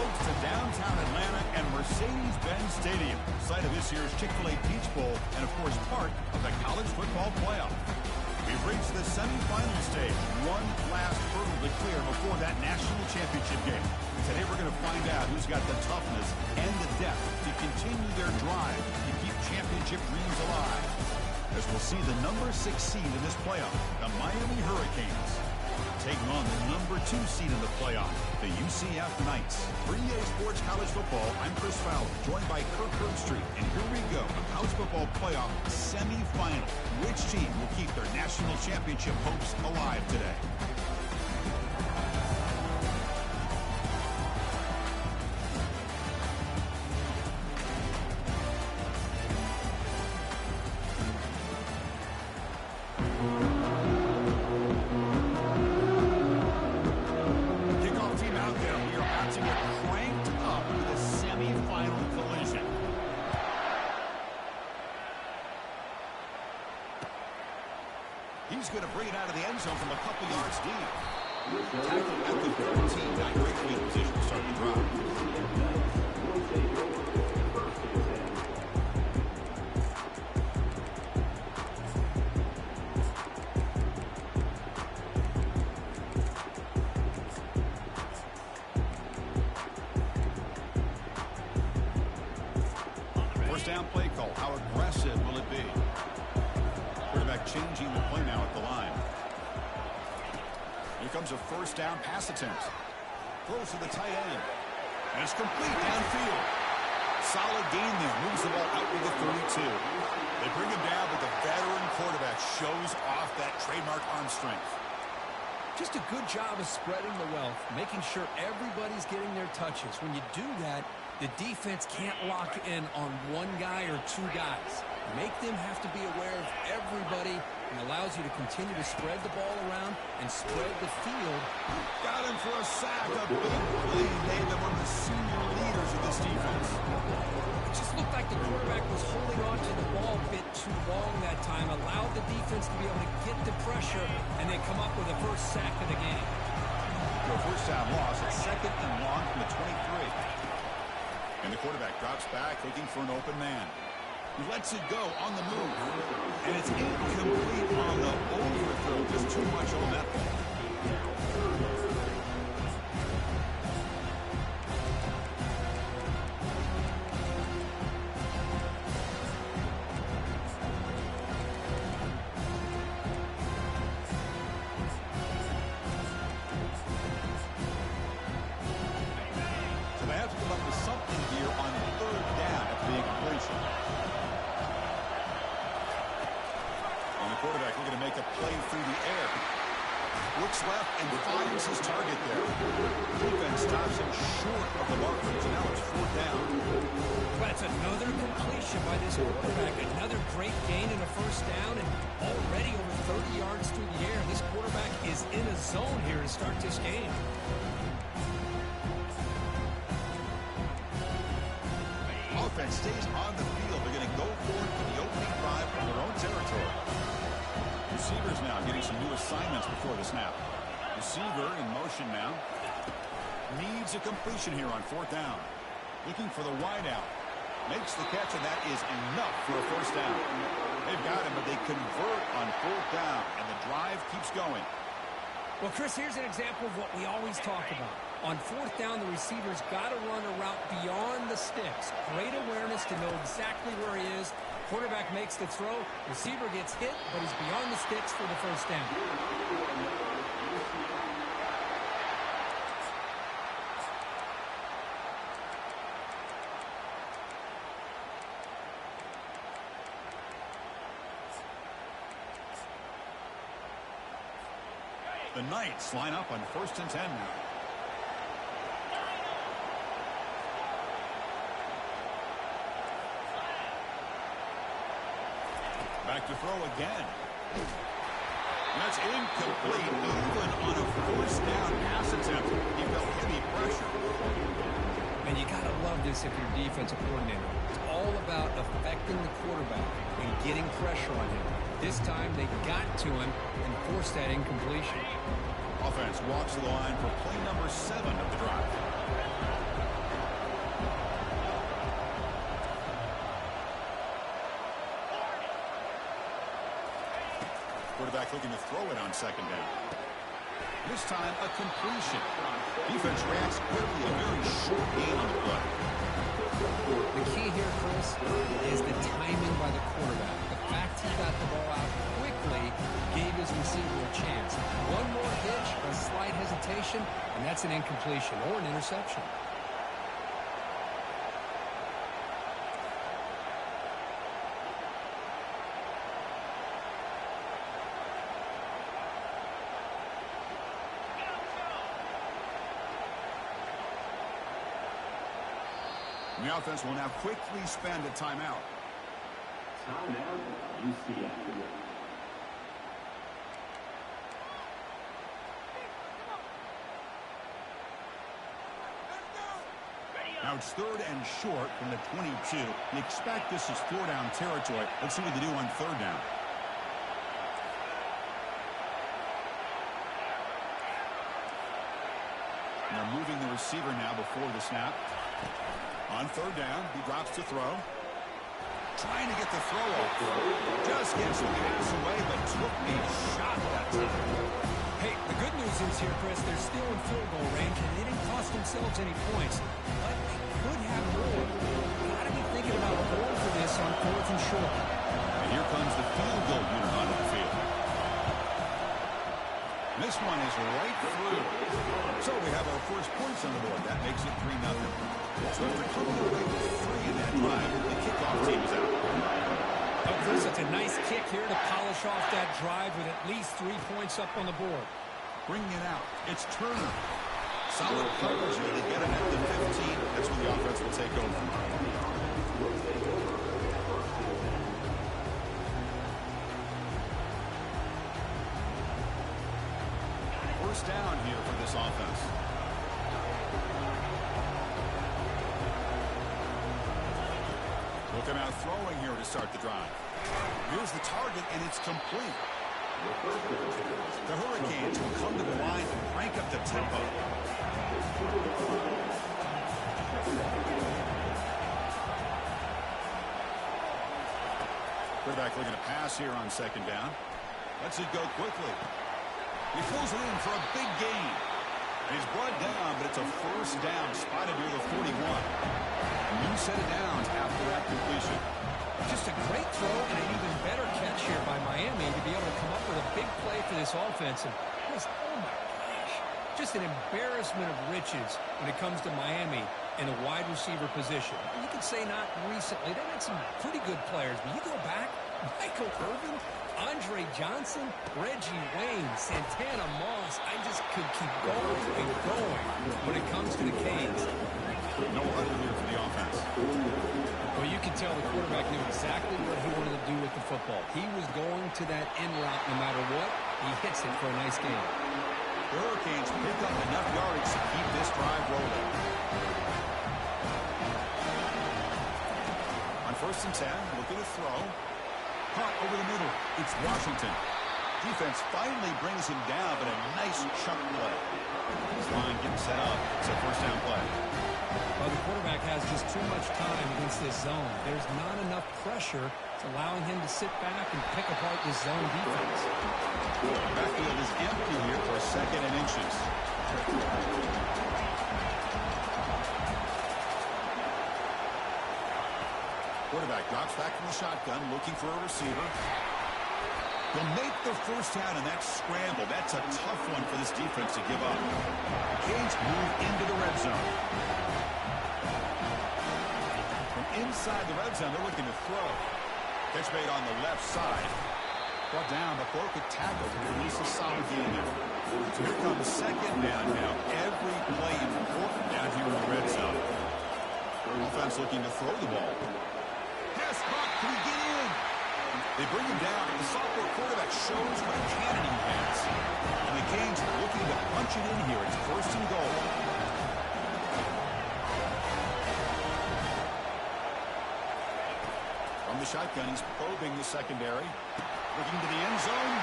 folks, to downtown Atlanta and Mercedes-Benz Stadium, site of this year's Chick-fil-A Peach Bowl and, of course, part of the college football playoff. We've reached the semifinal stage. One last hurdle to clear before that national championship game. Today we're going to find out who's got the toughness and the depth to continue their drive to keep championship dreams alive. As we'll see the number 6 seed in this playoff, the Miami Hurricanes, taking on the number 2 seed in the playoff, the UCF Knights. For EA Sports College Football, I'm Chris Fowler, joined by Kirk Herbstreit. And here we go, a college football playoff semifinal. Which team will keep their national championship hopes alive today? He's going to bring it out of the end zone from a couple yards deep. Tackle at the 13. Not great field position to start the drive. First down play call. How aggressive will it be? Quarterback changing the play now at the line. Here comes a first down pass attempt. Throws to the tight end. And it's complete downfield. Solid gain there. Moves the ball out to the 32. They bring him down, but the veteran quarterback shows off that trademark arm strength. Just a good job of spreading the wealth, making sure everybody's getting their touches. When you do that, the defense can't lock in on one guy or two guys. Make them have to be aware of everybody and allows you to continue to spread the ball around and spread the field. Got him for a sack. A big play made them one of the senior leaders of this defense. It just looked like the quarterback was holding on to the ball a bit too long that time, allowed the defense to be able to get the pressure and then come up with the first sack of the game. For a first down loss, a second and long from the 23. And the quarterback drops back looking for an open man. He lets it go on the move. And it's incomplete on the overthrow. Just too much on that ball. So they have to come up with something here on third down after the incompletion. Quarterback looking to make a play through the air. Looks left and finds his target there. Defense stops him short of the marker. So now it's fourth down. But it's another completion by this quarterback. Another great gain in a first down and already over 30 yards through the air. This quarterback is in a zone here to start this game. Offense stays on the field. They're going to go for it for the opening drive from their own territory. Receivers now getting some new assignments before the snap. Receiver in motion now. Needs a completion here on fourth down. Looking for the wide out. Makes the catch, and that is enough for a first down. They've got him, but they convert on fourth down, and the drive keeps going. Well, Chris, here's an example of what we always talk about. On fourth down, the receiver's got to run a route beyond the sticks. Great awareness to know exactly where he is. Quarterback makes the throw. Receiver gets hit, but he's beyond the sticks for the first down. The Knights line up on first and 10 now. Back to throw again. That's incomplete. Even on a first down pass attempt, he felt heavy pressure. And you got to love this if you're a defensive coordinator. It's all about affecting the quarterback and getting pressure on him. This time they got to him and forced that incompletion. Offense walks to the line for play number 7 of the drive. Quarterback looking to throw it on second down. This time, a completion. Defense reacts quickly, a very short gain on the play. The key here, Chris, is the timing by the quarterback. The fact he got the ball out quickly gave his receiver a chance. One more hitch, a slight hesitation, and that's an incompletion or an interception. The offense will now quickly spend a timeout. Timeout, UCF. Now it's 3rd and short from the 22. You expect this is 4-down territory. Let's see what they do on 3rd down. They're moving the receiver now before the snap. On 3rd down, he drops to throw. Trying to get the throw off. Just gets the pass away, but took a shot that time. Hey, the good news is here, Chris, they're still in field goal range, and they didn't cost themselves any points. But they could have more. Got to be thinking about going for this on 4th and short. And here comes the field goal unit onto the field. This one is right through. So we have our first points on the board. That makes it 3-0. So after coming away with 3 in that drive, the kickoff team is out. Oh, Chris, it's a nice kick here to polish off that drive with at least 3 points up on the board. Bringing it out. It's Turner. Solid coverage here. They get him at the 15. That's when the offense will take over. First down here for this offense. Looking out throwing here to start the drive. Here's the target, and it's complete. The Hurricanes will come to the line and crank up the tempo. Quarterback looking to pass here on 2nd down. Lets it go quickly. He pulls it in for a big gain. He's brought down, but it's a first down, spotted near the 41. A new set of downs after that completion. Just a great throw and an even better catch here by Miami to be able to come up with a big play for this offense. And just, oh my gosh, just an embarrassment of riches when it comes to Miami in a wide receiver position. You could say not recently. They had some pretty good players, but you go back, Michael Irvin, Andre Johnson, Reggie Wayne, Santana Moss. I just could keep going and going when it comes to the Canes. No huddle here for the offense. Well, you can tell the quarterback knew exactly what he wanted to do with the football. He was going to that end route no matter what. He hits it for a nice game. The Hurricanes pick up enough yardage to keep this drive rolling. On 1st and 10, looking to throw. Punt over the middle. It's Washington. Defense finally brings him down, but a nice chunk play. His line getting set up. It's a first down play. Well, the quarterback has just too much time against this zone. There's not enough pressure allowing him to sit back and pick apart this zone defense. Backfield is empty here for 2nd and inches. Quarterback drops back from the shotgun, looking for a receiver. They'll make the first down in that scramble. That's a tough one for this defense to give up. Canes move into the red zone. From inside the red zone, they're looking to throw. Catch made on the left side. Brought down, but broke a tackle to release a solid gain there. So here comes 2nd down now. Every play important down here in the red zone. Offense looking to throw the ball. Pass clock, can he get in? They bring him down, and the sophomore quarterback shows what a cannon he has. And the Canes looking to punch it in here. It's 1st and goal. From the shotgun, he's probing the secondary. Looking to the end zone.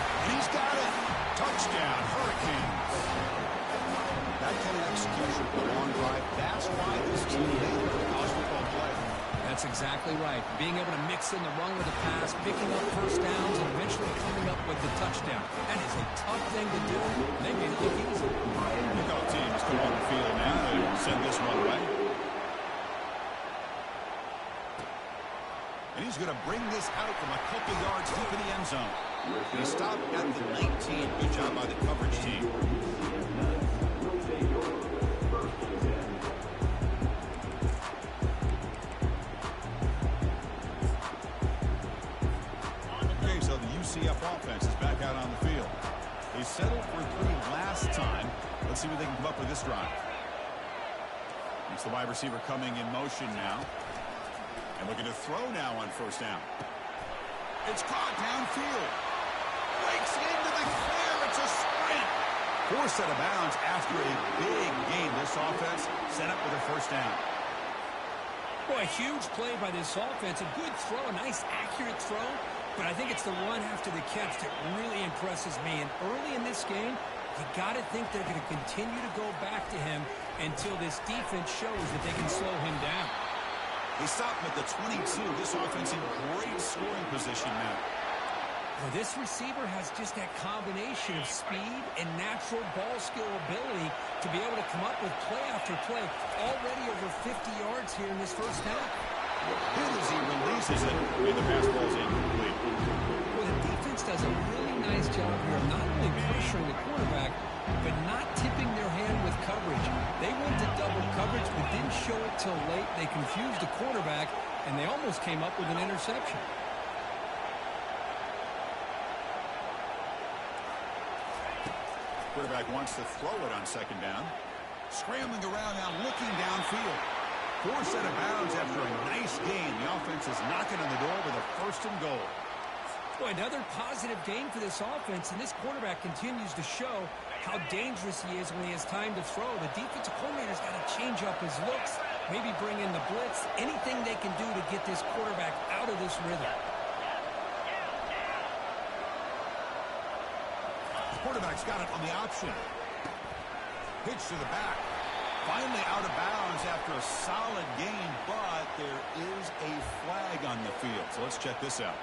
And he's got it. Touchdown, Hurricanes. That kind of execution for a long drive. That's why this team made the college football play. That's That's exactly right. Being able to mix in the run with the pass, picking up first downs, and eventually coming up with the touchdown. That is a tough thing to do. They made it look easy. Kickoff teams come on the field now to send this one away. And he's going to bring this out from a couple yards deep in the end zone. He stopped at the 19. Good job by the coverage team. Okay, so the UCF offense is back out on the field. They settled for 3 last time. Let's see what they can come up with this drive. It's the wide receiver coming in motion now. And looking to throw now on first down. It's caught downfield. Breaks into the clear. It's a sprint. Forced out of bounds after a big gain. This offense set up with a first down. Boy, a huge play by this offense. A good throw, a nice accurate throw. But I think it's the run after the catch that really impresses me. And early in this game, you got to think they're going to continue to go back to him until this defense shows that they can slow him down. They stop him at the 22. This offense in great scoring position now. Well, this receiver has just that combination of speed and natural ball skill ability to be able to come up with play after play. Already over 50 yards here in this first half. Hit as he releases it. And the pass ball is incomplete. Well, the defense does a really nice job here of not only pressuring the quarterback, but not tipping their hand with coverage. They went to double coverage, but didn't show it till late. They confused the quarterback, and they almost came up with an interception. Quarterback wants to throw it on second down. Scrambling around now, looking downfield. Forced out of bounds after a nice gain. The offense is knocking on the door with a first and goal. Boy, another positive game for this offense, and this quarterback continues to show how dangerous he is when he has time to throw. The defensive coordinator's got to change up his looks, maybe bring in the blitz, anything they can do to get this quarterback out of this rhythm. The quarterback's got it on the option. Pitch to the back. Finally out of bounds after a solid gain, but there is a flag on the field. So let's check this out.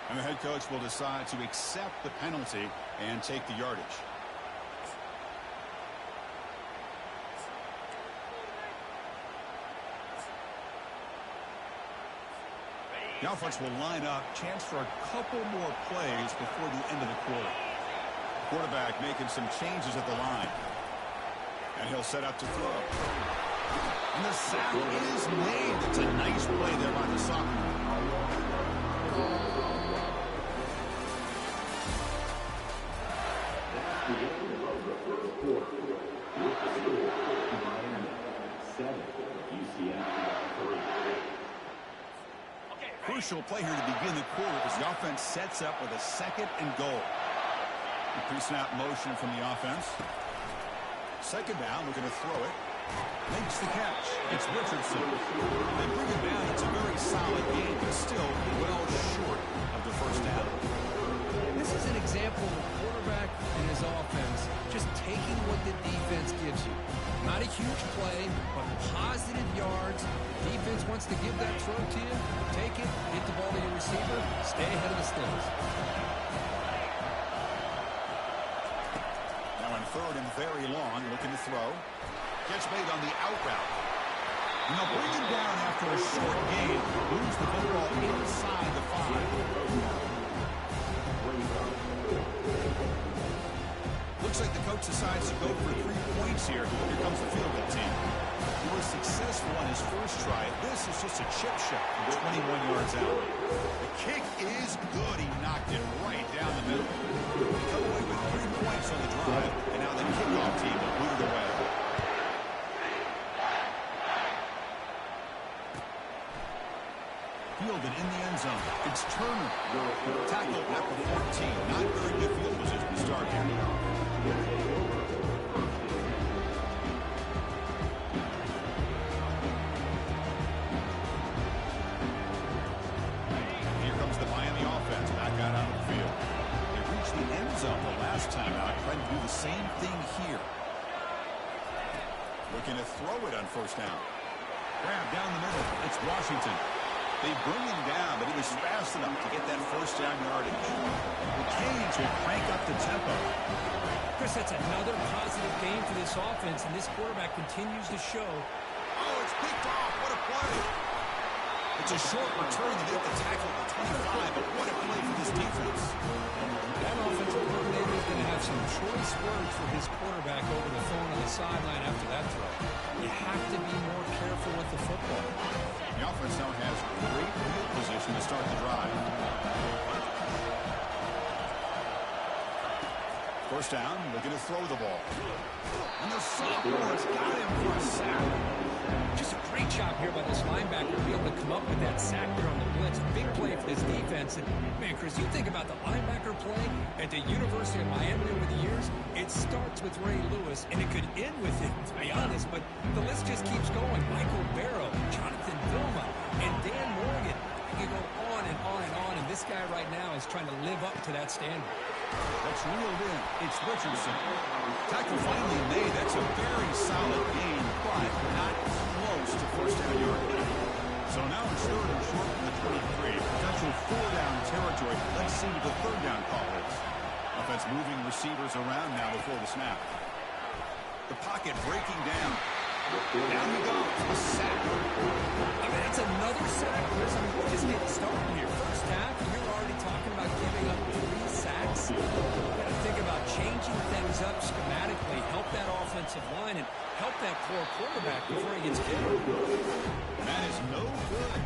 And the head coach will decide to accept the penalty and take the yardage. The offense will line up. Chance for a couple more plays before the end of the quarter. Quarterback making some changes at the line. And he'll set up to throw. And the sack is made. It's a nice play there by the sophomore. Crucial play here to begin the quarter as the offense sets up with a second and goal. Pre-snap motion from the offense. Second down, looking to throw it. Makes the catch. It's Richardson. They bring him down. It's a very solid game, but still well short of the first down. This is an example of a quarterback and his offense just taking what the defense gives you. Not a huge play, but positive yards. Defense wants to give that throw to you. Take it, get the ball to your receiver, stay ahead of the sticks. Now on third and very long, looking to throw. Catch made on the out route. And they'll bring him down after a short gain. Moves the football inside the 5. Looks like the coach decides to go for 3 points here. Here comes the field goal team. He was successful on his first try. This is just a chip shot from 21 yards out. The kick is good. He knocked it right down the middle. They come away with 3 points on the drive, and now the kickoff team will boot it away. Fielded in the end zone. It's Turner. Tackled at the 14. Not very good field position to start here. Here comes the Miami offense back out on the field. They reached the end zone the last time out. Trying to do the same thing here. Looking to throw it on first down. Grab down the middle. It's Washington. They bring him down, but he was fast enough to get that first down yardage. The Canes will crank up the tempo. Chris, that's another positive game for this offense, and this quarterback continues to show. Oh, it's picked off. What a play. It's a short return to get the tackle at the 25, but what a play for this defense. That offensive coordinator is going to have some choice words for his quarterback over the phone on the sideline after that throw. You have to be more careful with the football. The offense now has great field position to start the drive. First down, looking to throw the ball. And the sophomore's got him for a sack. Just a great job here by this linebacker to be able to come up with that sack there on the blitz. Big play for this defense. And, man, Chris, you think about the linebacker play at the University of Miami over the years, it starts with Ray Lewis, and it could end with him, to be honest. But the list just keeps going. Michael Barrow, Jonathan Vilma, and Dan Morgan. You go on and on and on, and this guy right now is trying to live up to that standard. That's reeled in. It's Richardson. Tackle finally made. That's a very solid gain, but not close to first down yardage. So now it's third and short from the 23. Potential four-down territory. Let's see what the third down call is. Offense moving receivers around now before the snap. The pocket breaking down. Down he goes. A sack. I mean, it's another sack. Chris, I mean, we're just getting started here. First half, you're already talking about giving up 3 sacks. You got to think about changing things up schematically, help that offensive line, and help that poor quarterback before he gets killed. That is no good.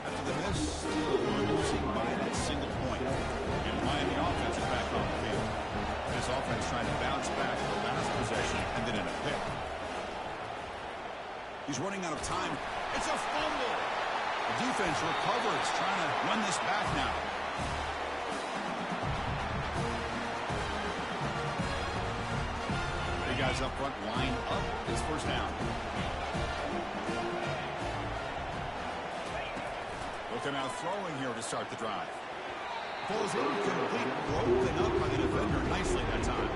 After the miss, still losing by that single point. And Miami offense is back on the field. This offense trying to bounce back for the last possession and then in a pick. He's running out of time. It's a fumble. The defense recovers, trying to run this back now. Three guys up front line up. It's first down. Looking out throwing here to start the drive. Pulls incomplete, broken up by the defender nicely that time.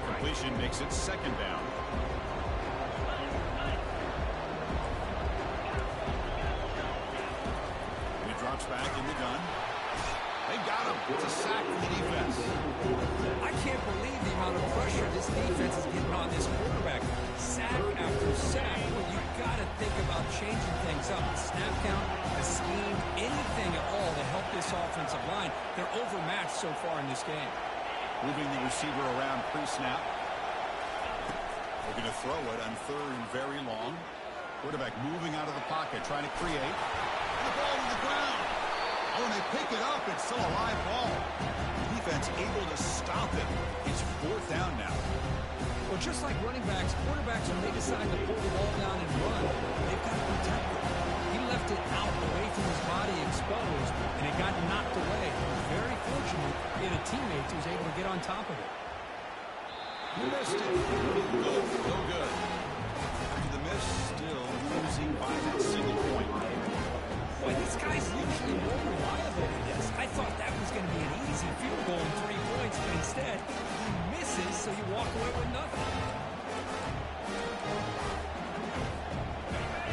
Completion makes it second down. And he drops back in the gun. They got him. It's a sack for the defense. I can't believe the amount of pressure this defense is getting on this quarterback. Sack after sack. Well, you got to think about changing things up. The snap count, the scheme, anything at all to help this offensive line. They're overmatched so far in this game. Moving the receiver around pre-snap. They're going to throw it on third and very long. Quarterback moving out of the pocket, trying to create. And the ball on the ground. Oh, and they pick it up. It's still a live ball. Defense able to stop it. It's fourth down now. Well, just like running backs, quarterbacks, when they decide to pull the ball down and run, they've got to protect it. He left it out away from his body exposed, and it got knocked away. Very fortunate he had a teammate who was able to get on top of it. He missed it. No good. After the miss, still losing by that single point. Boy, this guy's usually more reliable than this. I thought that was going to be an easy field goal and 3 points, but instead, he misses, so you walk away with nothing.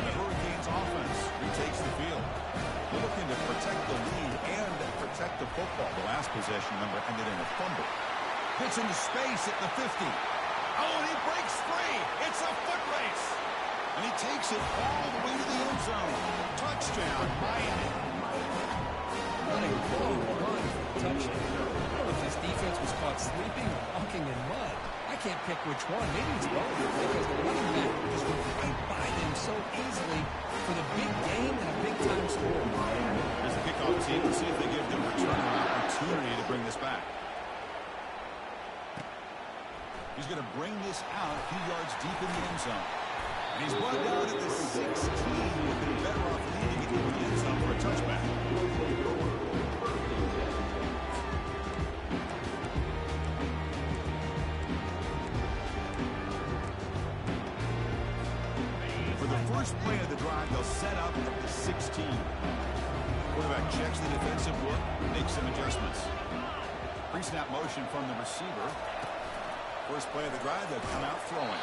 The Hurricanes offense retakes the field. They're looking to protect the lead and protect the football. The last possession number ended in a fumble. Hits into space at the 50. Oh, and he breaks free. It's a foot race. And he takes it all the way to the end zone. Touchdown, Miami. What a long run for the touchdown. I don't know if this defense was caught sleeping or walking in mud. I can't pick which one. Maybe it's both, because the running back just went right by them so easily for the big game and a big-time score. There's the kickoff team. Let's see if they give the return an opportunity to bring this back. He's going to bring this out a few yards deep in the end zone. And he's brought down at the 16. Would have been better off leading it into the end zone for a touchback. For the first play of the drive, they'll set up at the 16. Quarterback checks the defensive look, makes some adjustments. Pre-snap motion from the receiver. First play of the drive, they'll come out throwing.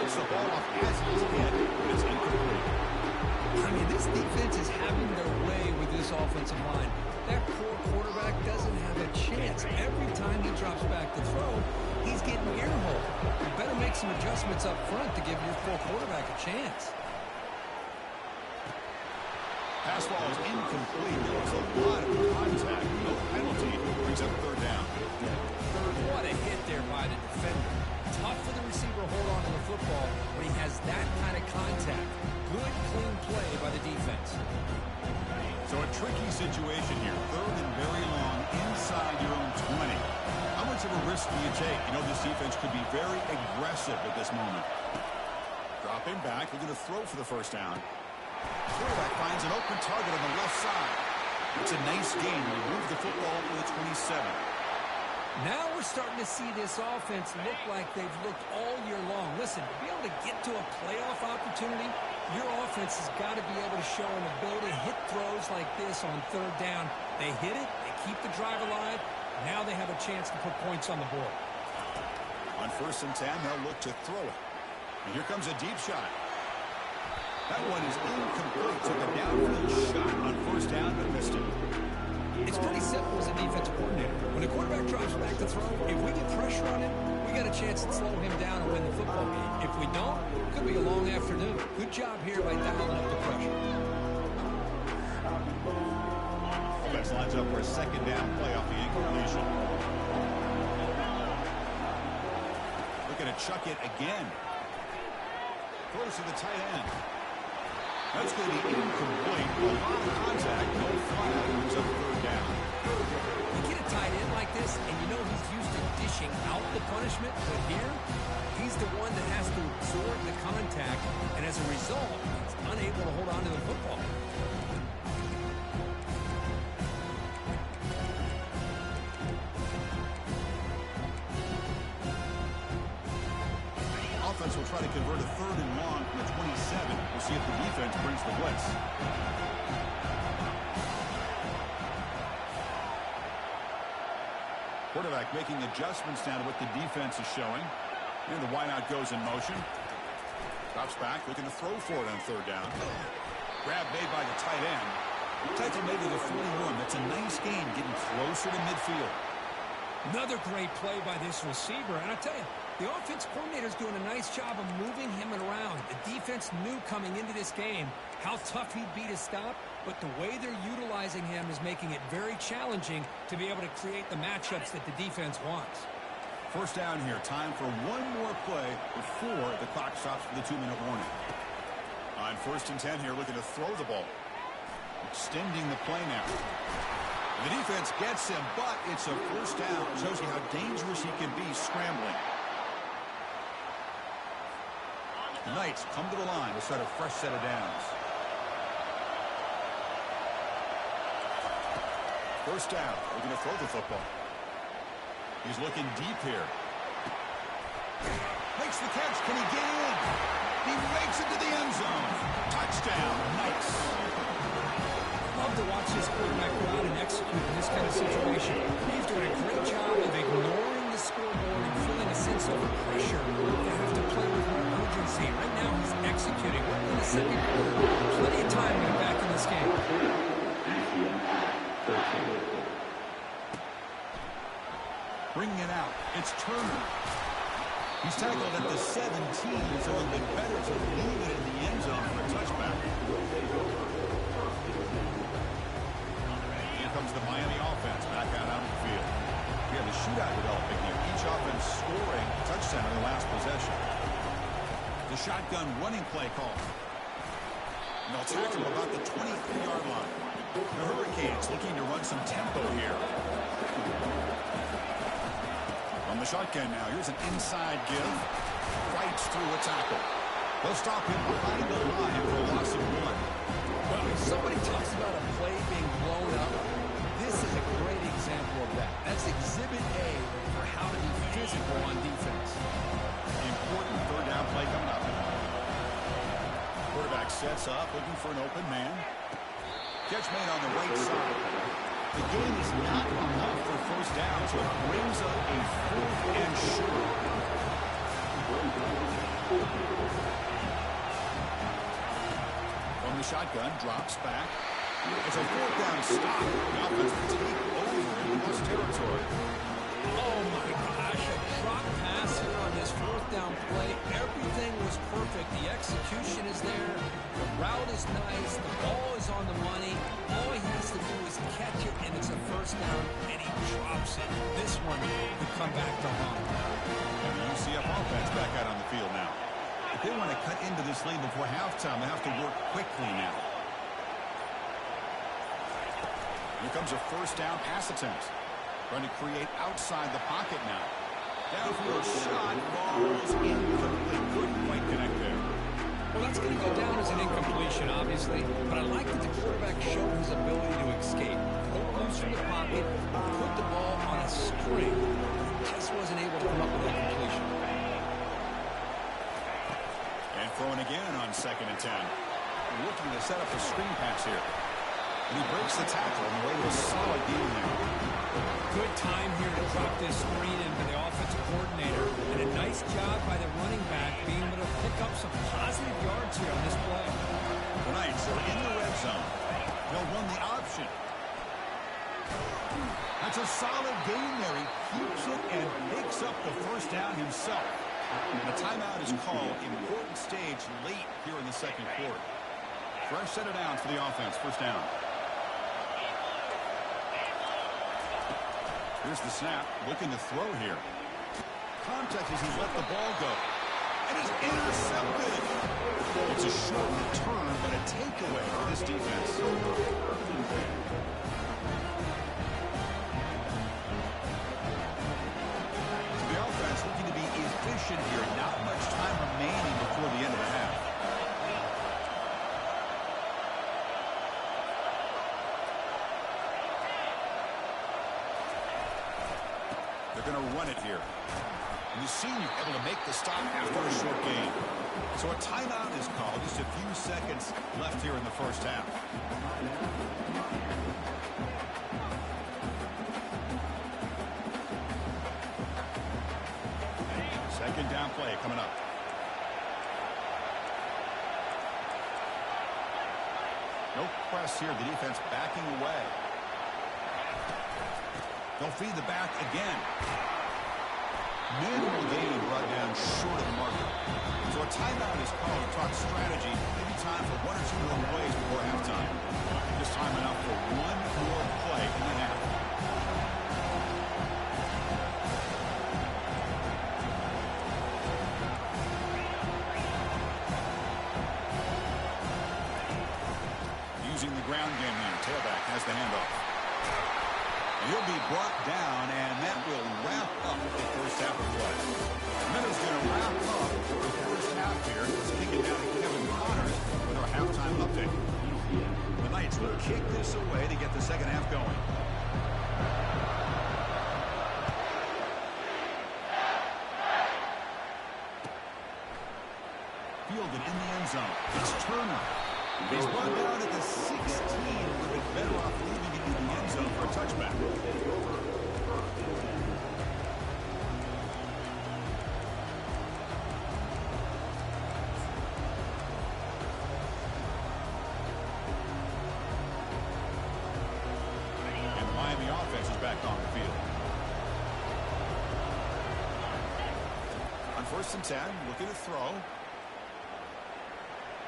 Gets the ball off as he's hit, but it's incomplete. I mean, this defense is having their way with this offensive line. That poor quarterback doesn't have a chance. Every time he drops back to throw, he's getting earholed. You better make some adjustments up front to give your poor quarterback a chance. Pass ball is incomplete. There was a lot of contact. No penalty. Brings up third down. What a hit there by the defender. Tough for the receiver to hold on to the football when he has that kind of contact. Good, clean play by the defense. So a tricky situation here. Third and very long inside your own 20. How much of a risk do you take? You know, this defense could be very aggressive at this moment. Dropping back. We're going to throw for the first down. Quarterback finds an open target on the left side. It's a nice game. They move the football to the 27. Now we're starting to see this offense look like they've looked all year long. Listen, to be able to get to a playoff opportunity, your offense has got to be able to show an ability to hit throws like this on third down. They hit it, they keep the drive alive. Now they have a chance to put points on the board. On 1st and 10, they'll look to throw it. And here comes a deep shot. That one is incomplete. Took a downfield shot on 1st down, but missed it. It's pretty simple as a defensive coordinator. When a quarterback drops back to throw, if we get pressure on him, we got a chance to slow him down and win the football game. If we don't, it could be a long afternoon. Good job here by dialing up the pressure. Offense lines up for a 2nd down play off the incompletion. Looking to chuck it again. Throws to the tight end. That's going to be incomplete. A lot of contact. No flag. Brings up 3rd down. You get a tight end like this, and you know he's used to dishing out the punishment, but here, he's the one that has to absorb the contact, and as a result, he's unable to hold on to the football. Offense will try to convert a 3rd and long from the 27. We'll see if the defense brings the blitz. Quarterback making adjustments down to what the defense is showing. And the wideout goes in motion. Drops back, looking to throw for it on 3rd down. Grab made by the tight end. Tackle made to the 41. That's a nice gain, getting closer to midfield. Another great play by this receiver, and I tell you, the offense coordinator's doing a nice job of moving him around. The defense knew coming into this game how tough he'd be to stop, but the way they're utilizing him is making it very challenging to be able to create the matchups that the defense wants. 1st down here. Time for one more play before the clock stops for the 2-minute warning. On 1st and 10 here, looking to throw the ball. Extending the play now. The defense gets him, but it's a 1st down. Shows you how dangerous he can be scrambling. The Knights come to the line to start a fresh set of downs. 1st down. We're going to throw the football. He's looking deep here. Makes the catch. Can he get in? He makes it to the end zone. Touchdown, Knights. Love to watch this quarterback go out and execute in this kind of situation. He's doing a great job of ignoring the scoreboard and feeling a sense of pressure to have to play with more urgency. Right now, he's executing. We're in the 2nd quarter. Plenty of time to get back in this game. Bringing it out. It's Turner. He's tackled at the 17. It's a little bit better to leave it in the end zone for a touchback. Here comes the Miami offense back out on the field. We have a shootout developing here. Each offense scoring a touchdown in the last possession. The shotgun running play call. And they'll tackle him about the 23-yard line. The Hurricanes looking to run some tempo here. On the shotgun now, here's an inside give. Fights through a tackle. They'll stop him behind the line for a loss of 1. Well, if somebody talks about a play being blown up, this is a great example of that. That's exhibit A for how to be physical on defense. Important 3rd down play coming up. Quarterback sets up, looking for an open man. Catch made on the right side. The game is not enough for 1st down, so a From the shotgun, drops back. It's a fourth down stop. The offense will take over in plus territory. Oh my gosh, a drop pass here on this fourth down play. Everything was perfect. The execution is there. The route is nice. The ball is on the money. All he has to do is catch it, and it's a first down, and he drops it. This one could come back to haunt. And the UCF offense back out on the field now. If they want to cut into this lead before halftime, they have to work quickly now. Here comes a first down pass attempt. Trying to create outside the pocket now. Downfield shot, falls incomplete. Couldn't quite connect there. Well, that's going to go down as an incompletion, obviously, but I like that the quarterback showed his ability to escape, pull loose from the pocket, or put the ball on a string. He just wasn't able to come up with that completion. And throwing again on 2nd and 10. Looking to set up a screen pass here. And he breaks the tackle on the way to a solid gain there. Good time here to drop this screen in for the offensive coordinator. And a nice job by the running back being able to pick up some positive yards here on this play. The Knights are in the red zone. They'll run the option. That's a solid gain there. He keeps it and picks up the first down himself. And a timeout is called. Important stage late here in the second quarter. Fresh set of downs for the offense. First down. Here's the snap. Looking to throw here. Contact as he's let the ball go. And he's intercepted. It's a short return, but a takeaway for this defense. So the offense looking to be efficient here. Not much time remaining before the end of the half. They're going to run it here. And the senior able to make the stop after a short gain. So a timeout is called. Just a few seconds left here in the first half. Second down play coming up. No press here. The defense backing away. They'll feed the back again. Minimal gain brought down short of the marker. So a timeout is called to talk strategy. Maybe time for one or two more plays before halftime. This time enough for one more play in the half. Using the ground game here. Tailback has the handoff. He'll be brought down, and that will wrap up the first half of play. And that is going to wrap up the first half here. Let's kick it down to Kevin Connors with our halftime update. The Knights will kick this away to get the second half going. Fielded in the end zone. It's Turner. He's run down at the 16. A little bit better off leaving it in the end zone for a touchback. And the Miami offense is back on the field. On 1st and 10, looking to throw.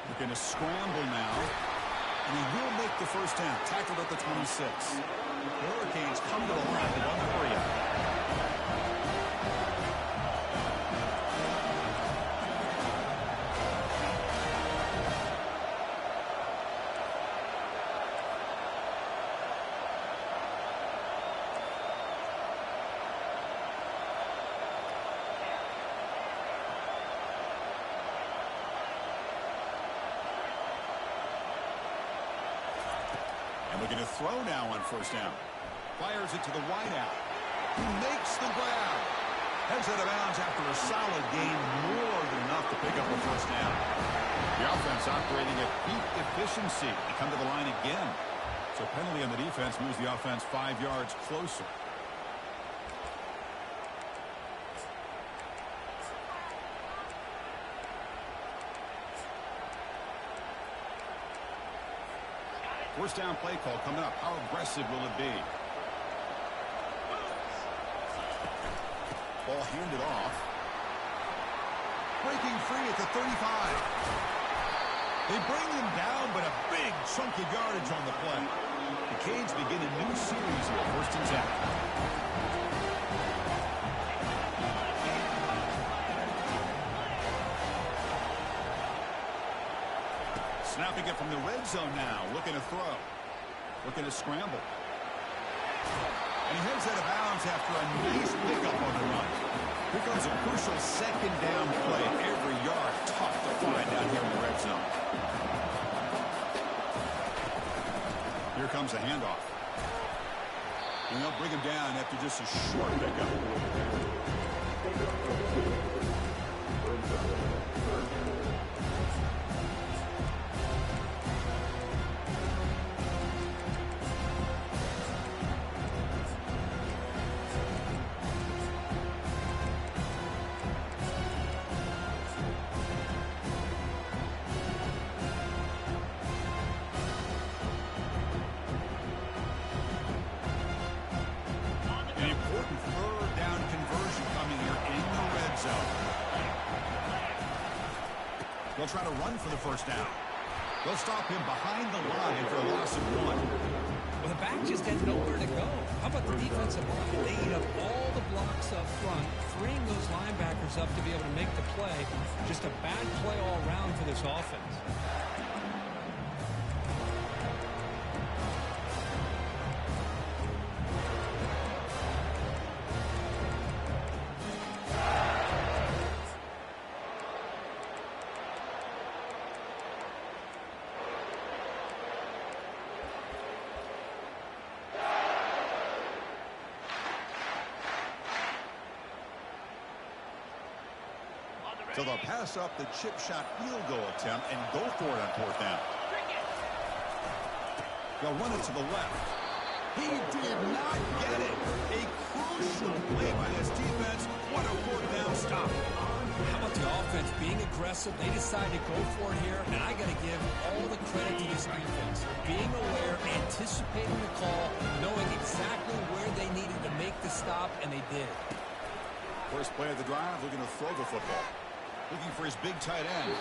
Looking to scramble now. And he will make the first down. Tackled at the 26. The Hurricanes come to the line with one hurry up. Looking to throw now on 1st down. Fires it to the wideout. He makes the grab. Heads out of bounds after a solid gain, more than enough to pick up a 1st down. The offense operating at peak efficiency. They come to the line again. So penalty on the defense moves the offense 5 yards closer. First down play call coming up. How aggressive will it be? Ball handed off. Breaking free at the 35. They bring him down, but a big chunk of yardage on the play. The Canes begin a new series here, 1st and 10. Snapping it from the red zone now, looking to throw. Looking to scramble. And he heads out of bounds after a nice pickup on the run. Here comes a crucial 2nd down play. Every yard tough to find down here in the red zone. Here comes a handoff. And they'll bring him down after just a short pickup. They'll try to run for the 1st down. They'll stop him behind the line for a loss of 1. Well, the back just had nowhere to go. How about the defensive line? They eat up all the blocks up front, freeing those linebackers up to be able to make the play. Just a bad play all around for this offense. So they'll pass up the chip shot field goal attempt and go for it on 4th down. They'll run it to the left. He did not get it. A crucial play by this defense. What a 4th down stop. How about the offense being aggressive? They decide to go for it here, and I got to give all the credit to this defense. Being aware, anticipating the call, knowing exactly where they needed to make the stop, and they did. First play of the drive, looking to throw the football. Looking for his big tight end.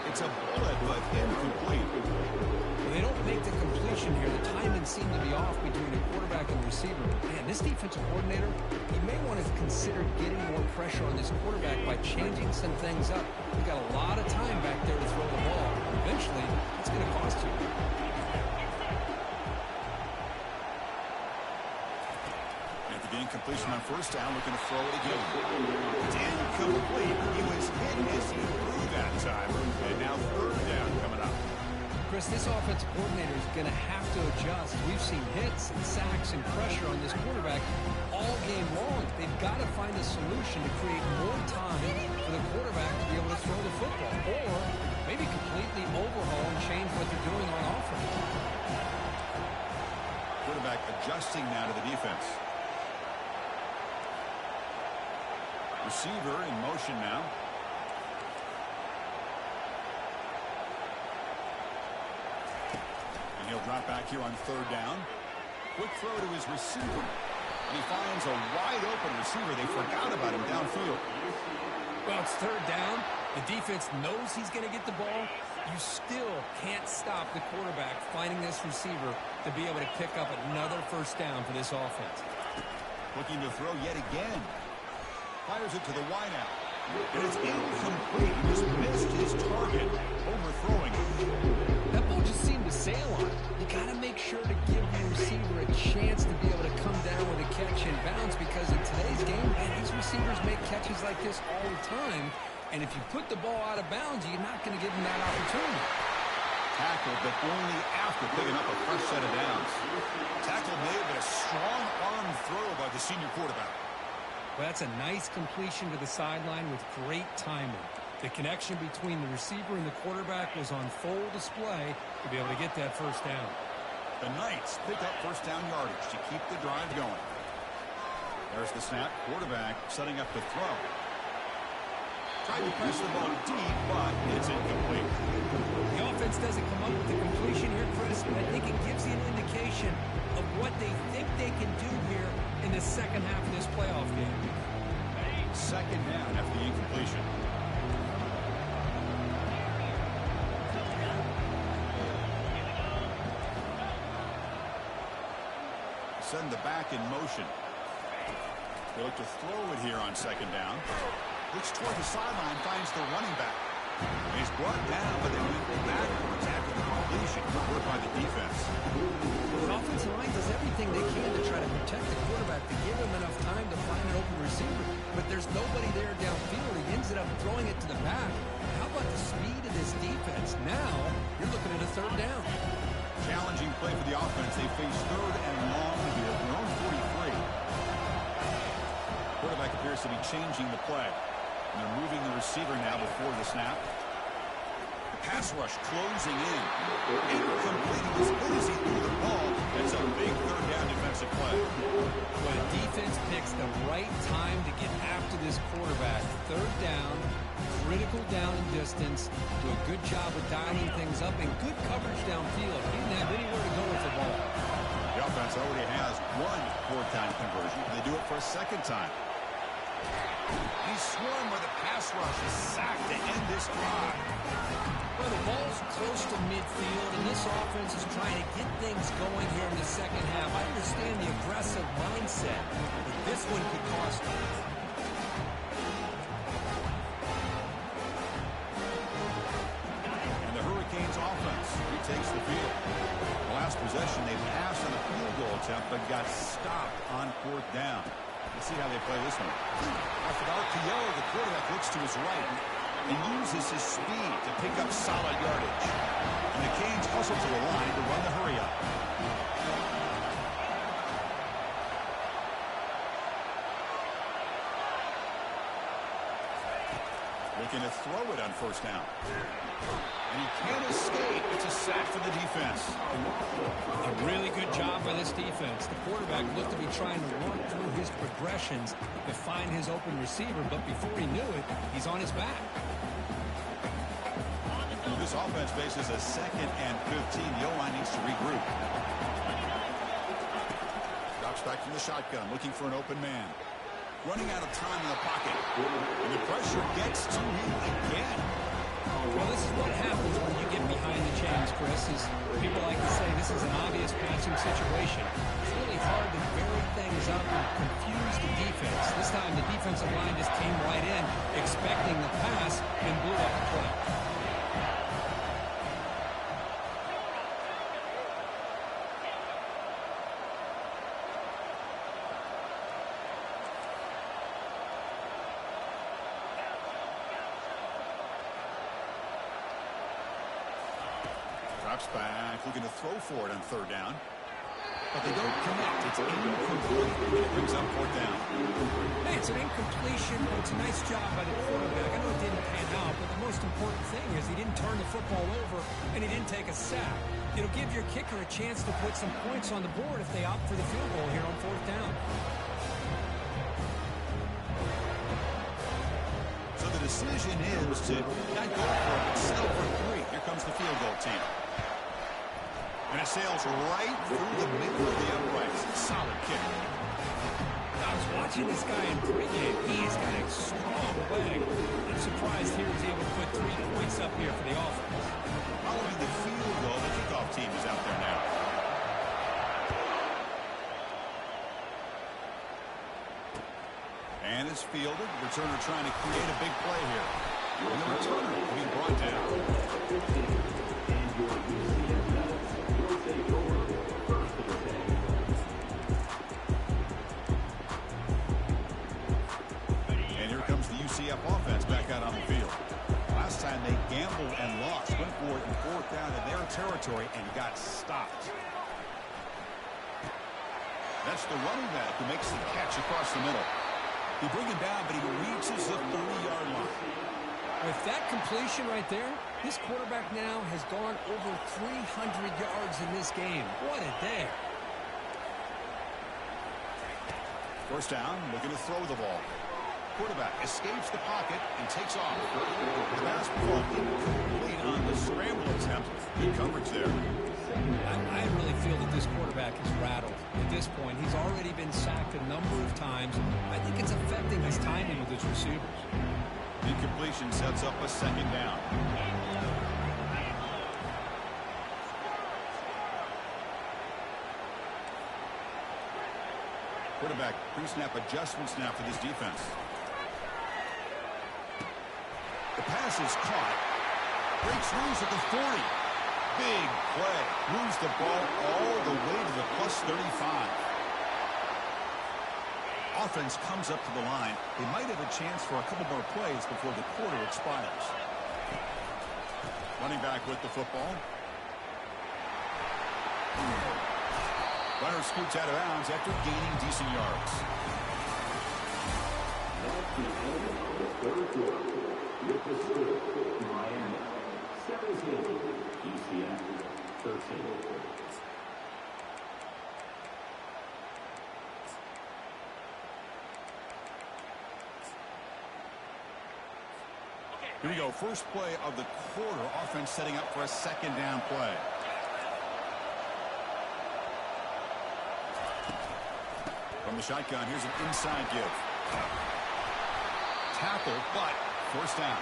It's a bullet, but incomplete. When they don't make the completion here, the timing seemed to be off between the quarterback and the receiver. Man, this defensive coordinator, he may want to consider getting more pressure on this quarterback by changing some things up. We've got a lot of time back there to throw the ball. Eventually, it's going to cost you. Incompletion on 1st down, looking to throw it again. It's incomplete. He was hit as he threw that time. And now 3rd down coming up. Chris, this offensive coordinator is going to have to adjust. We've seen hits and sacks and pressure on this quarterback all game long. They've got to find a solution to create more time for the quarterback to be able to throw the football. Or maybe completely overhaul and change what they're doing on offense. Quarterback adjusting now to the defense. Receiver in motion now. And he'll drop back here on 3rd down. Quick throw to his receiver. And he finds a wide open receiver. They forgot about him downfield. Well, it's 3rd down. The defense knows he's going to get the ball. You still can't stop the quarterback finding this receiver to be able to pick up another 1st down for this offense. Looking to throw yet again. Fires it to the wideout. And it's incomplete. He just missed his target, overthrowing it. That ball just seemed to sail on it. You got to make sure to give the receiver a chance to be able to come down with a catch and bounce, because in today's game, man, these receivers make catches like this all the time. And if you put the ball out of bounds, you're not going to give them that opportunity. Tackled, but only after picking up a fresh set of downs. Tackle made, but a strong arm throw by the senior quarterback. Well, that's a nice completion to the sideline with great timing. The connection between the receiver and the quarterback was on full display to be able to get that 1st down. The Knights pick up 1st down yardage to keep the drive going. There's the snap. Quarterback setting up to throw. Tried to press the ball deep, but it's incomplete. The offense doesn't come up with the completion here, Chris, but I think it gives you an indication of what they think they can do here in the second half of this playoff game. Second down after the incompletion. Send the back in motion. They look to throw it here on second down. Looks toward the sideline, finds the running back. And he's brought down, but they went backwards after the completion. Good work by the defense. The offensive line does everything they can to try to protect the quarterback, to give him enough time to find an open receiver. But there's nobody there downfield. He ends up throwing it to the back. How about the speed of this defense? Now you're looking at a third down. Challenging play for the offense. They face third and long here at their own 43. Quarterback appears to be changing the play. And they're moving the receiver now before the snap. The pass rush closing in. Incomplete. As good as he threw the ball, it's a big third down defensive play. But a defense picks the right time to get after this quarterback. Third down, critical down and distance. Do a good job of dialing things up and good coverage downfield. He didn't have anywhere to go with the ball. The offense already has one fourth-down conversion. They do it for a second time. He's swarmed by the pass rush. Is sacked to end this drive. Well, the ball's close to midfield, and this offense is trying to get things going here in the second half. I understand the aggressive mindset, but this one could cost them. And the Hurricanes offense retakes the field. The last possession, they passed on a field goal attempt, but got stopped on fourth down. Let's see how they play this one. After the RPO, the quarterback looks to his right and uses his speed to pick up solid yardage. And the Canes hustle to the line to run the hurry-up. Looking to throw it on first down. And he can't escape. It's a sack for the defense. A really good job by this defense. The quarterback looked to be trying to work through his progressions to find his open receiver, but before he knew it, he's on his back. This offense faces a second and 15. The O-line needs to regroup. Drops back from the shotgun, looking for an open man. Running out of time in the pocket. And the pressure gets to him again. Well, this is what happens when you get behind the chains, Chris. Is people like to say this is an obvious passing situation. It's really hard to vary things up and confuse the defense. This time the defensive line just came right in, expecting the pass, and blew up the play. Drops back, looking to throw for it on third down. But they don't connect. It's incomplete. It brings up fourth down. Hey, it's an incompletion, but it's a nice job by the quarterback. I know it didn't pan out, but the most important thing is he didn't turn the football over and he didn't take a sack. It'll give your kicker a chance to put some points on the board if they opt for the field goal here on fourth down. So the decision is to not go for it, but settle for three. Here comes the field goal team. And it sails right through the middle of the uprights. Solid kick. I was watching this guy in pregame. He's got a strong leg. I'm surprised here he's able to put 3 points up here for the offense. Following the field goal, the kickoff team is out there now. And it's fielded. Returner trying to create a big play here. And the returner being brought down. And here comes the UCF offense back out on the field. Last time they gambled and lost. Went for it in fourth down in their territory and got stopped. That's the running back who makes the catch across the middle. He brings him down, but he reaches the 30-yard line. With that completion right there, this quarterback now has gone over 300 yards in this game. What a day. First down, looking to throw the ball. quarterback escapes the pocket and takes off. The pass ball incomplete on the scramble attempt. Good coverage there. I really feel that this quarterback is rattled. At this point, he's already been sacked a number of times. I think it's affecting his timing with his receivers. Incompletion sets up a second down. Quarterback pre-snap adjustments now for this defense. The pass is caught. Breaks loose at the 40. Big play. Moves the ball all the way to the plus 35. Offense comes up to the line. They might have a chance for a couple more plays before the quarter expires. Running back with the football. Runner scoots out of bounds after gaining decent yards. That's the end of the third quarter. With the score, Miami 17, UCF 13. Here we go. First play of the quarter. Offense setting up for a second down play. From the shotgun, here's an inside give. Tackle, but first down.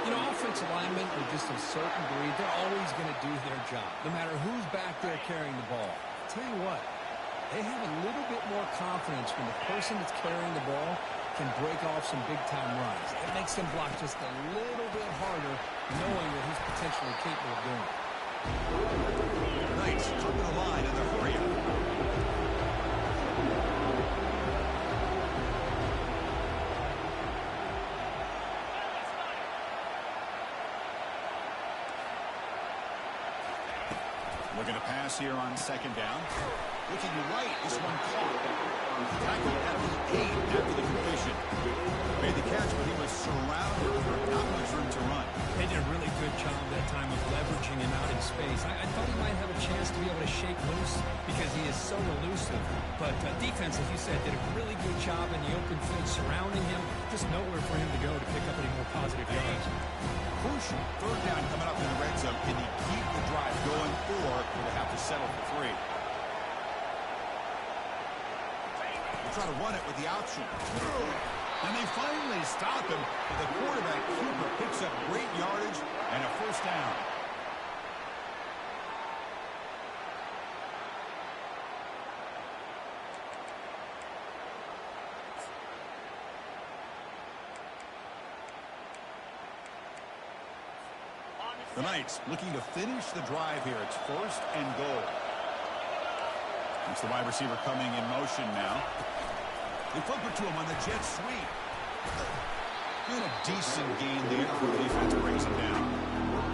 You know, offensive linemen are just a certain breed. They're always going to do their job, no matter who's back there carrying the ball. I'll tell you what, they have a little bit more confidence when the person that's carrying the ball can break off some big-time runs. It makes them block just a little bit harder, knowing what he's potentially capable of doing. Nice. Up to the line in the hurry up. Looking to pass here on second down. Looking right, this one caught. Tackled at the 8 after the completion. Made the catch, but he was surrounded with not much room to run. They did a really good job that time of leveraging him out in space. I thought he might have a chance to be able to shake loose because he is so elusive. But defense, as you said, did a really good job in the open field surrounding him. Just nowhere for him to go to pick up any more positive yards. Crucial third down coming up in the red zone. Can he keep the drive going, or will they have to settle for 3? They'll try to run it with the option. And they finally stop him, but the quarterback Cooper picks up great yardage and a first down. The Knights looking to finish the drive here. It's first and goal. It's the wide receiver coming in motion now. They flip it to him on the jet sweep. And a decent gain there before the defense brings him down.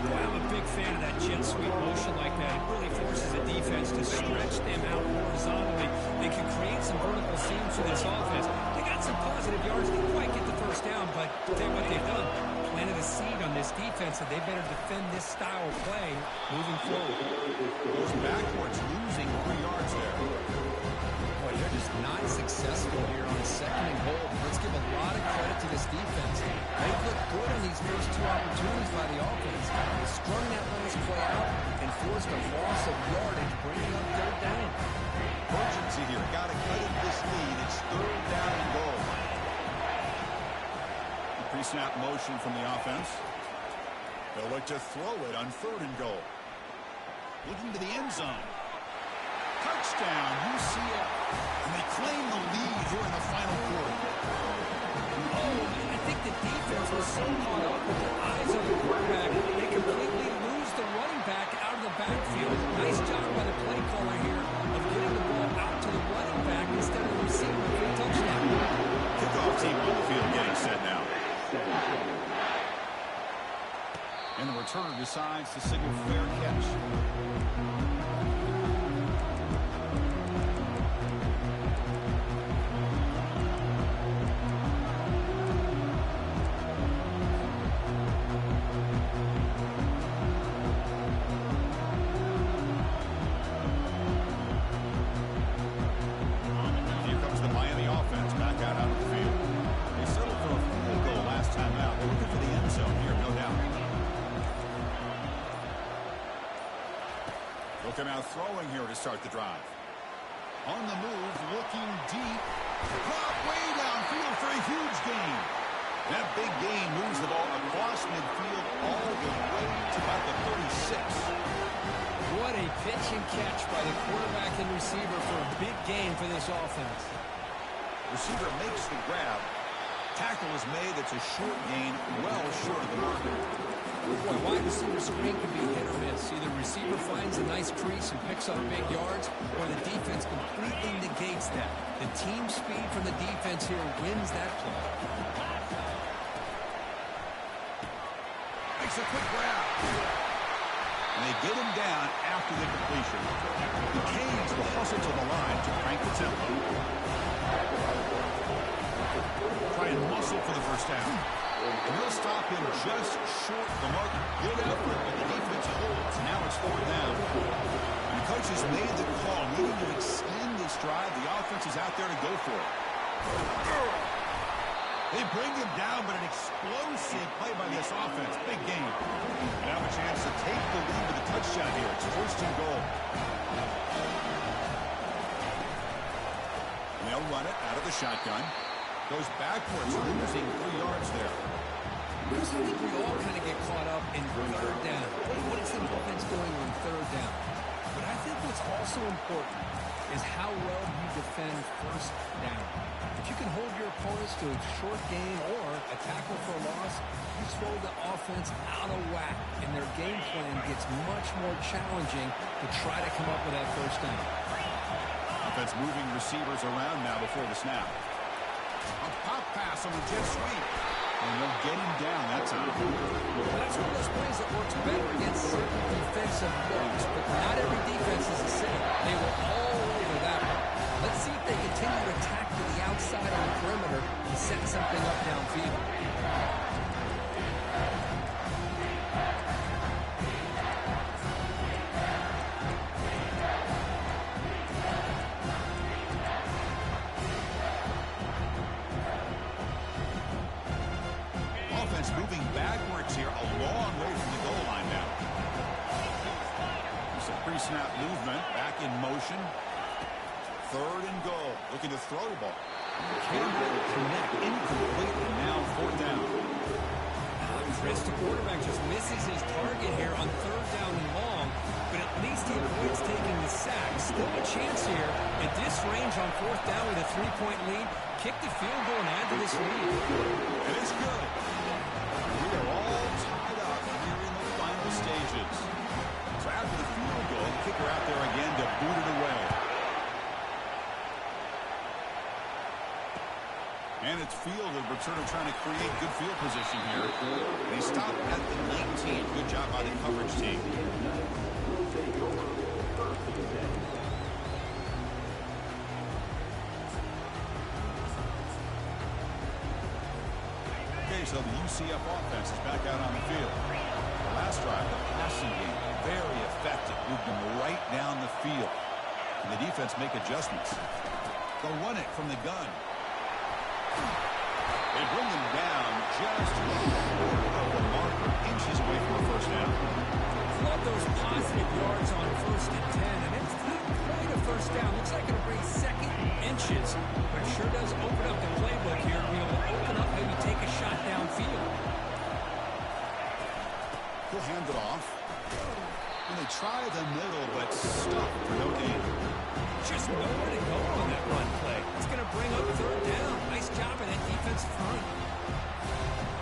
Yeah, I'm a big fan of that jet sweep motion like that. It really forces the defense to stretch them out horizontally. They can create some vertical seams for this offense. They got some positive yards. Didn't quite get the first down, but tell you what they've done. Planted a seed on this defense, and they better defend this style of play moving forward. Goes backwards, losing 3 yards there. Boy, they're just not successful here on second and goal. Let's give a lot of credit to this defense. They've looked good on these first 2 opportunities by the offense. They strung that last play out and forced a loss of yardage, bringing up third down. Urgency here. Got to cut in this lead. It's third down and goal. Pre-snap motion from the offense. They'll look to throw it on third and goal. Looking to the end zone. Touchdown, UCF. And they claim the lead here in the final quarter. Oh, I think the defense was so caught up with their eyes on the quarterback, they completely lose the running back out of the backfield. Nice job by the play caller here of getting the ball out to the running back instead of the receiver for a touchdown. Kickoff team on the field getting set now. And the returner decides to signal fair catch. Here comes the Miami offense back out onto the field. They settle They're now throwing here to start the drive. On the move, looking deep. Drop way downfield for a huge gain. That big gain moves the ball across midfield all the way to about the 36. What a pitch and catch by the quarterback and receiver for a big gain for this offense. Receiver makes the grab. Tackle is made. It's a short gain, well short of the marker. Boy, wide receiver screen can be hit or miss. Either receiver finds a nice crease and picks up big yards, or the defense completely negates that. The team speed from the defense here wins that play. Makes a quick grab. And they get him down after the completion. The Canes will hustle to the line to crank the tempo. Try and muscle for the first down. And they'll stop him just short of the mark. Good effort, but the defense holds. Now it's 4th down. And the coach has made the call, needing to extend this drive. The offense is out there to go for it. They bring him down, but an explosive play by this offense. Big game. Now a chance to take the lead with a touchdown here. It's 1st and goal. And they'll run it out of the shotgun. Goes backwards, losing 3 yards there. I think we all kind of get caught up in 3rd down. What is the offense doing on 3rd down? But I think what's also important is how well you defend 1st down. If you can hold your opponents to a short gain or a tackle for a loss, you throw the offense out of whack, and their game plan gets much more challenging to try to come up with that 1st down. Offense moving receivers around now before the snap. A pop pass on the jet sweep. And they'll get him down that time. That's one of those plays that works better against certain defensive looks, but not every defense is the same. They were all over that one. Let's see if they continue to attack to the outside on the perimeter and set something up downfield. Moving backwards here, a long way from the goal line now. There's a pre-snap movement, back in motion. 3rd and goal, looking to throw the ball. Campbell connect, incomplete, and now 4th down. Chris, the quarterback just misses his target here on 3rd down and long, but at least he avoids taking the sack. Still a chance here at this range on 4th down with a 3-point lead. Kick the field goal and add to this lead. And it's good. We are all tied up here in the final stages. So after the field goal, kicker out there again to boot it away. And it's fielded. Returner trying to create good field position here. They stop at the 19. Good job by the coverage team. So the UCF offense is back out on the field. The last drive, the passing game, very effective. Moved them right down the field. And the defense make adjustments. They'll run it from the gun. They bring them down just short of the marker, inches away from the 1st down. Love those positive yards on 1st and 10, and it's not quite a 1st down. Looks like it'll bring 2nd inches, but it sure does open up the playbook here. We'll open up, maybe take a shot downfield. He'll hand it off. And they try the middle, but stop for no gain. Just nowhere to go on that run play. It's going to bring up 3rd down. Nice job of that defensive front.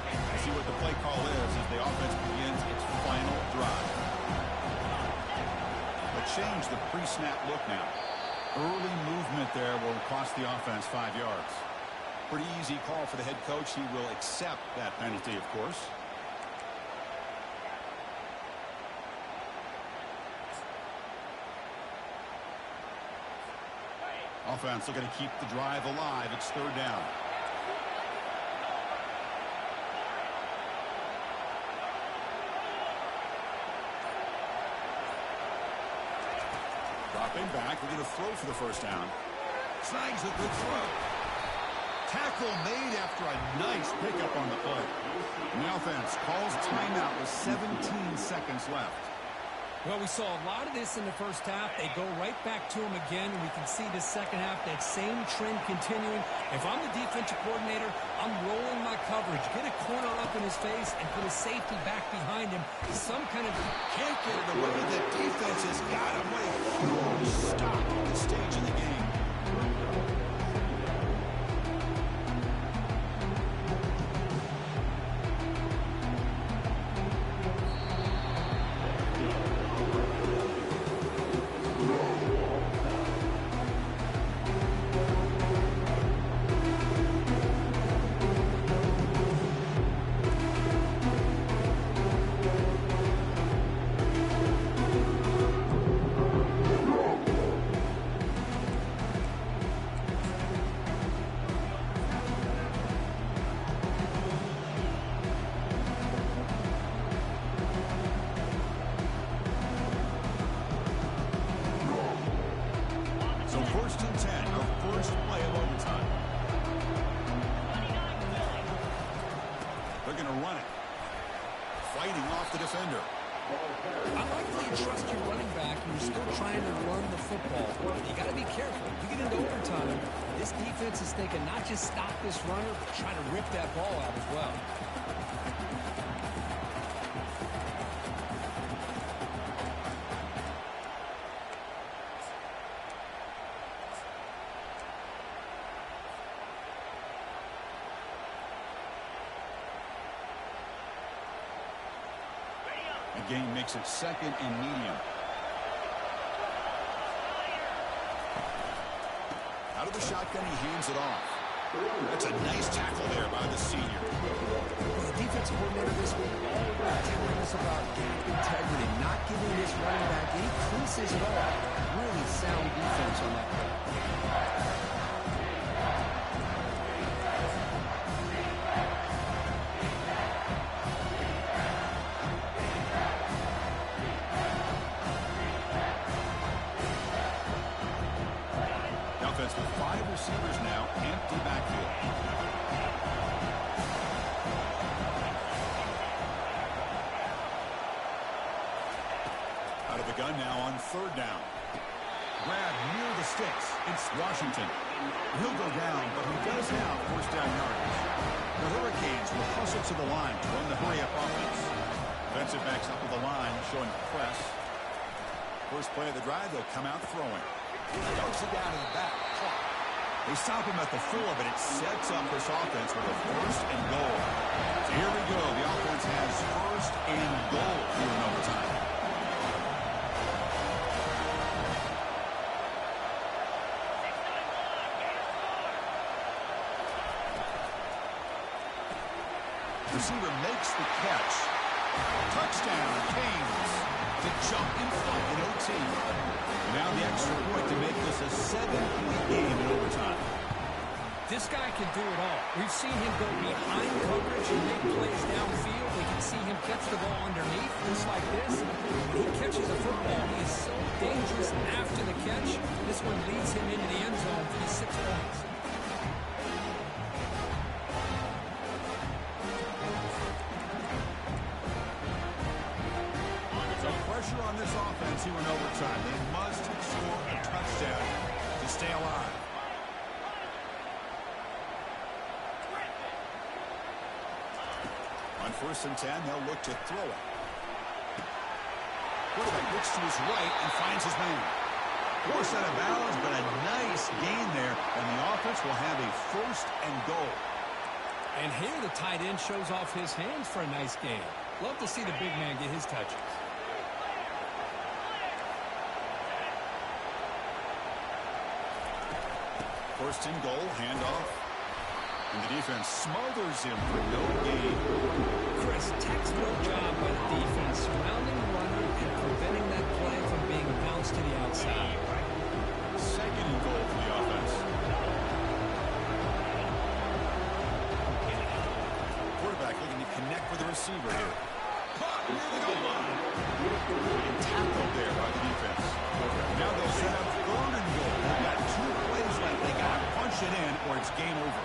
We'll see what the play call is as the offense begins its final drive. But change the pre-snap look now. Early movement there will cost the offense 5 yards. Pretty easy call for the head coach. He will accept that penalty, of course. Offense looking to keep the drive alive. It's 3rd down. Dropping back. We're going to throw for the 1st down. Snags a good throw. Tackle made after a nice pickup on the play. And the offense calls timeout with 17 seconds left. Well, we saw a lot of this in the first half. They go right back to him again, and we can see the second half, that same trend continuing. If I'm the defensive coordinator, I'm rolling my coverage. Get a corner up in his face and put a safety back behind him. Some kind of... Can't get it away. The defense has got him. What a huge stop at this stage in the game. First and 10, our first play of overtime. They're going to run it. Fighting off the defender. I like that you trust your running back and you're still trying to run the football. You got to be careful. You get into overtime, this defense is thinking not just stop this runner, but try to rip that ball out as well. The game makes it second and medium. Out of the shotgun, he hands it off. That's a nice tackle there by the senior. The defensive coordinator this week telling us about gap integrity, not giving this running back any creases at all. Really sound defense on that play. With 5 receivers now, empty backfield. Out of the gun now on third down. Grab near the sticks. It's Washington. He'll go down, but he does have first down yardage. The Hurricanes will hustle to the line to run the hurry-up offense. Defensive backs up to the line, showing press. First play of the drive, they'll come out throwing. Dumps it down in the back. They stop him at the 4, but it sets up this offense with a first and goal. So here we go. The offense has first and goal here in overtime. Receiver makes the catch. Touchdown, Canes. To jump in front in OT. Now the extra point to make this a 7-point game in overtime. This guy can do it all. We've seen him go behind coverage and make plays downfield. We can see him catch the ball underneath, just like this. When he catches a football, he is so dangerous after the catch. This one leads him into the end zone for the 6 points. Pressure on this offense here in overtime. They must score a touchdown to stay alive. On first and 10, they'll look to throw it. Quarterback looks to his right and finds his man. Forced out of bounds, but a nice gain there, and the offense will have a first and goal. And here the tight end shows off his hands for a nice gain. Love to see the big man get his touches. First and goal, handoff. And the defense smothers him for no gain. Chris, textbook job by the defense, surrounding the runner and preventing that play from being bounced to the outside. Second and goal for the offense. Quarterback looking to connect with the receiver here. Caught near the goal line. And tackled there by the defense. Now they'll set up third and goal. They've got 2 plays left. They got to punch it in or it's game over.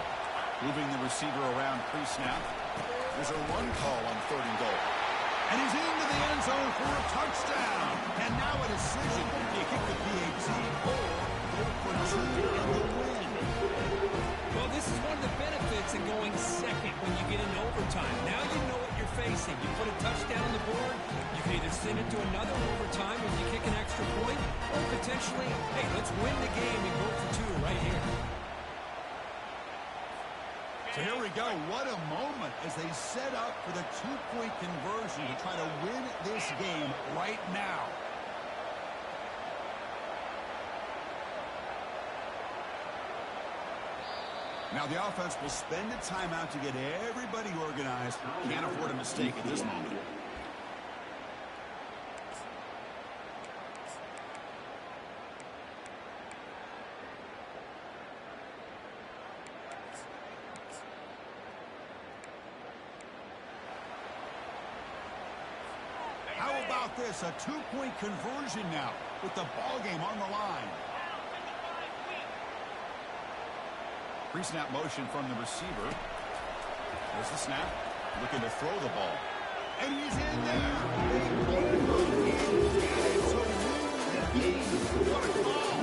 Moving the receiver around pre-snap. There's a run call on third and goal. And he's into the end zone for a touchdown. And now a decision. Do you kick the PAT or go for two in the win? Well, this is one of the benefits of going second when you get into overtime. Now you know what you're facing. You put a touchdown on the board, you can either send it to another overtime when you kick an extra point, or potentially, hey, let's win the game and go for two right here. So here we go. What a moment as they set up for the two-point conversion to try to win this game right now. Now the offense will spend a timeout to get everybody organized. Can't afford a mistake at this moment. How about this? A two-point conversion now with the ball game on the line. Pre-snap motion from the receiver. There's the snap. Looking to throw the ball. And he's in there. What a call.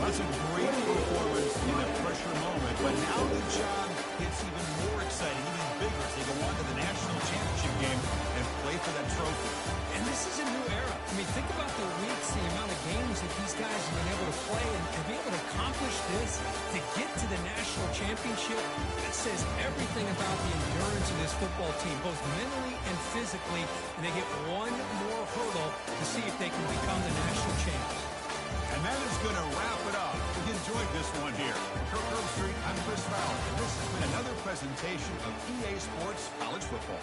That's a great performance in a pressure moment. But now the job gets even more exciting, even bigger as they go on to the national championship game and play for that trophy. And this is a new era. I mean, think about the weeks, the amount of games that these guys have been able to play and be able to accomplish this, to get to the national championship. That says everything about the endurance of this football team, both mentally and physically. And they get one more hurdle to see if they can become the national champs. And that is going to wrap it up. We enjoyed this one here. Kirk Herbstreit, I'm Chris Fowler, and this has been another presentation of EA Sports College Football.